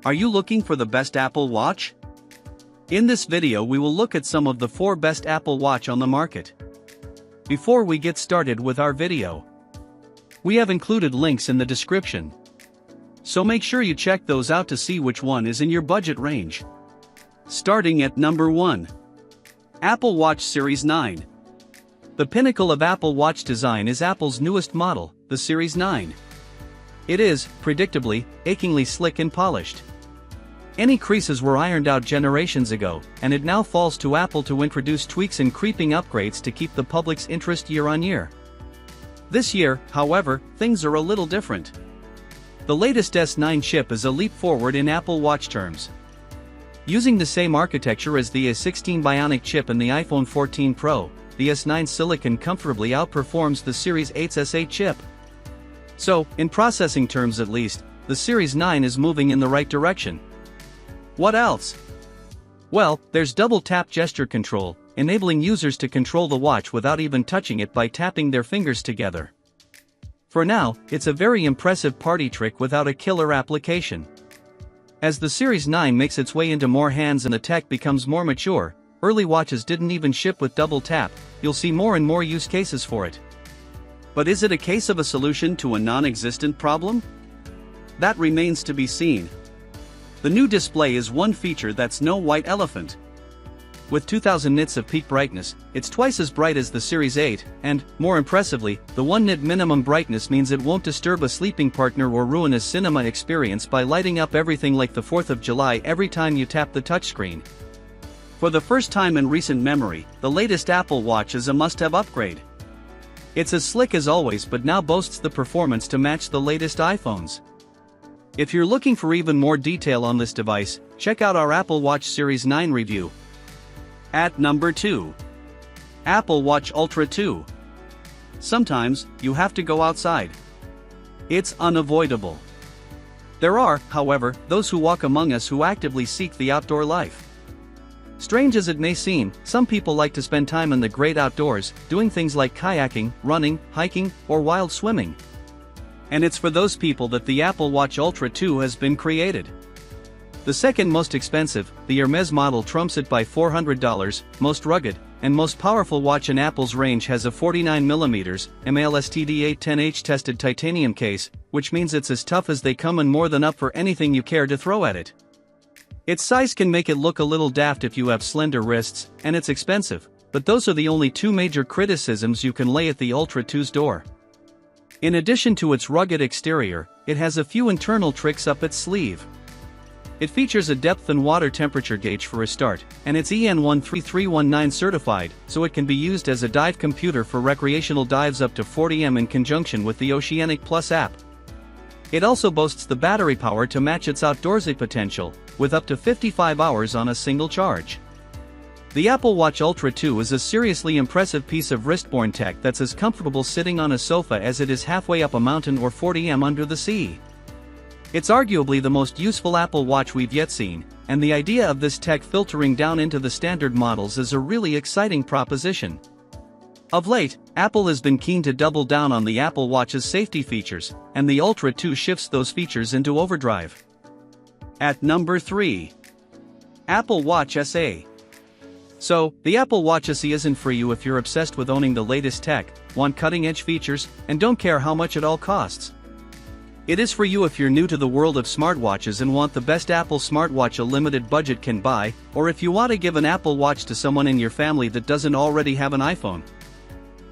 Are you looking for the best Apple Watch? In this video we will look at some of the 4 best Apple Watch on the market. Before we get started with our video, we have included links in the description, so make sure you check those out to see which one is in your budget range. Starting at number 1. Apple Watch Series 9. The pinnacle of Apple Watch design is Apple's newest model, the Series 9. It is, predictably, achingly slick and polished. Any creases were ironed out generations ago, and it now falls to Apple to introduce tweaks and creeping upgrades to keep the public's interest year on year. This year, however, things are a little different. The latest S9 chip is a leap forward in Apple Watch terms. Using the same architecture as the A16 Bionic chip in the iPhone 14 Pro, the S9 Silicon comfortably outperforms the Series 8's S8 chip. So, in processing terms at least, the Series 9 is moving in the right direction. What else? Well, there's double tap gesture control, enabling users to control the watch without even touching it by tapping their fingers together. For now, it's a very impressive party trick without a killer application. As the Series 9 makes its way into more hands and the tech becomes more mature, early watches didn't even ship with double tap, you'll see more and more use cases for it. But is it a case of a solution to a non-existent problem? That remains to be seen. The new display is one feature that's no white elephant. With 2000 nits of peak brightness, it's twice as bright as the Series 8, and, more impressively, the 1 nit minimum brightness means it won't disturb a sleeping partner or ruin a cinema experience by lighting up everything like the 4th of July every time you tap the touchscreen. For the first time in recent memory, the latest Apple Watch is a must-have upgrade. It's as slick as always but now boasts the performance to match the latest iPhones. If you're looking for even more detail on this device, check out our Apple Watch Series 9 review. At number 2. Apple Watch Ultra 2. Sometimes, you have to go outside. It's unavoidable. There are, however, those who walk among us who actively seek the outdoor life. Strange as it may seem, some people like to spend time in the great outdoors, doing things like kayaking, running, hiking, or wild swimming. And it's for those people that the Apple Watch Ultra 2 has been created. The second most expensive, the Hermes model trumps it by $400, most rugged, and most powerful watch in Apple's range has a 49mm, MALSTD810H tested titanium case, which means it's as tough as they come and more than up for anything you care to throw at it. Its size can make it look a little daft if you have slender wrists, and it's expensive, but those are the only 2 major criticisms you can lay at the Ultra 2's door. In addition to its rugged exterior, it has a few internal tricks up its sleeve. It features a depth and water temperature gauge for a start, and it's EN 13319 certified, so it can be used as a dive computer for recreational dives up to 40 m in conjunction with the Oceanic Plus app. It also boasts the battery power to match its outdoorsy potential, with up to 55 hours on a single charge. The Apple Watch Ultra 2 is a seriously impressive piece of wrist-borne tech that's as comfortable sitting on a sofa as it is halfway up a mountain or 40 m under the sea. It's arguably the most useful Apple Watch we've yet seen, and the idea of this tech filtering down into the standard models is a really exciting proposition. Of late, Apple has been keen to double down on the Apple Watch's safety features, and the Ultra 2 shifts those features into overdrive. At number 3. Apple Watch SE. So, the Apple Watch SE isn't for you if you're obsessed with owning the latest tech, want cutting-edge features, and don't care how much it all costs. It is for you if you're new to the world of smartwatches and want the best Apple smartwatch a limited budget can buy, or if you want to give an Apple Watch to someone in your family that doesn't already have an iPhone.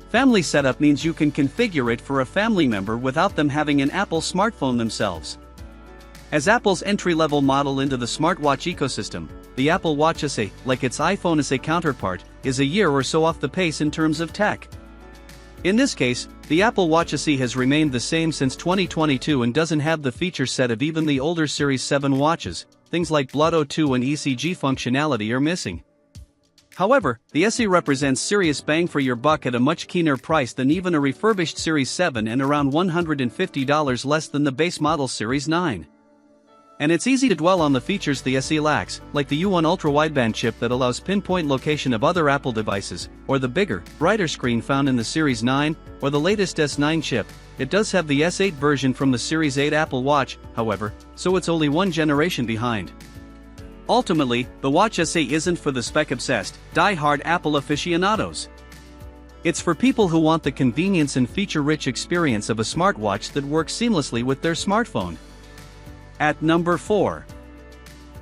Family setup means you can configure it for a family member without them having an Apple smartphone themselves. As Apple's entry-level model into the smartwatch ecosystem, the Apple Watch SE, like its iPhone SE counterpart, is a year or so off the pace in terms of tech. In this case, the Apple Watch SE has remained the same since 2022 and doesn't have the feature set of even the older Series 7 watches. Things like Blood O2 and ECG functionality are missing. However, the SE represents serious bang for your buck at a much keener price than even a refurbished Series 7 and around $150 less than the base model Series 9. And it's easy to dwell on the features the SE lacks, like the U1 ultra-wideband chip that allows pinpoint location of other Apple devices, or the bigger, brighter screen found in the Series 9, or the latest S9 chip. It does have the S8 version from the Series 8 Apple Watch, however, so it's only one generation behind. Ultimately, the Watch SE isn't for the spec-obsessed, die-hard Apple aficionados. It's for people who want the convenience and feature-rich experience of a smartwatch that works seamlessly with their smartphone. At number 4.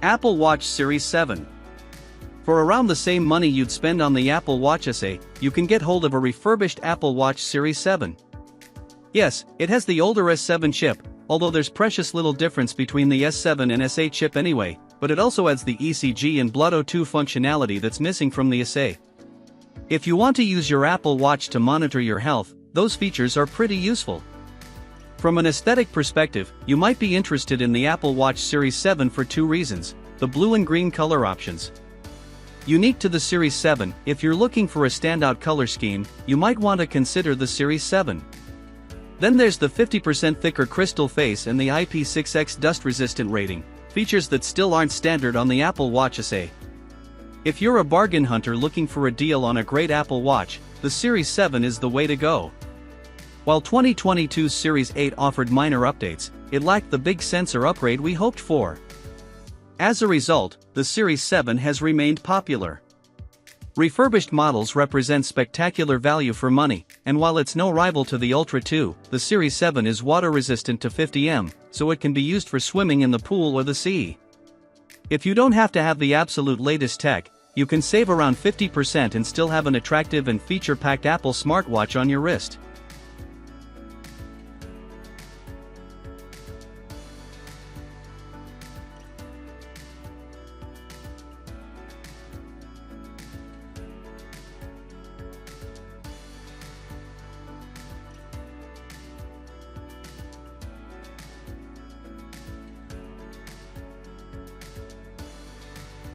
Apple Watch Series 7. For around the same money you'd spend on the Apple Watch SE, you can get hold of a refurbished Apple Watch Series 7. Yes, it has the older S7 chip, although there's precious little difference between the S7 and S8 chip anyway, but it also adds the ECG and Blood O2 functionality that's missing from the SE. If you want to use your Apple Watch to monitor your health, those features are pretty useful. From an aesthetic perspective, you might be interested in the Apple Watch Series 7 for two reasons: the blue and green color options. Unique to the Series 7, if you're looking for a standout color scheme, you might want to consider the Series 7. Then there's the 50% thicker crystal face and the IP6X dust-resistant rating, features that still aren't standard on the Apple Watch SE. If you're a bargain hunter looking for a deal on a great Apple Watch, the Series 7 is the way to go. While 2022's Series 8 offered minor updates, it lacked the big sensor upgrade we hoped for. As a result, the Series 7 has remained popular. Refurbished models represent spectacular value for money, and while it's no rival to the Ultra 2, the Series 7 is water-resistant to 50 so it can be used for swimming in the pool or the sea. If you don't have to have the absolute latest tech, you can save around 50% and still have an attractive and feature-packed Apple smartwatch on your wrist.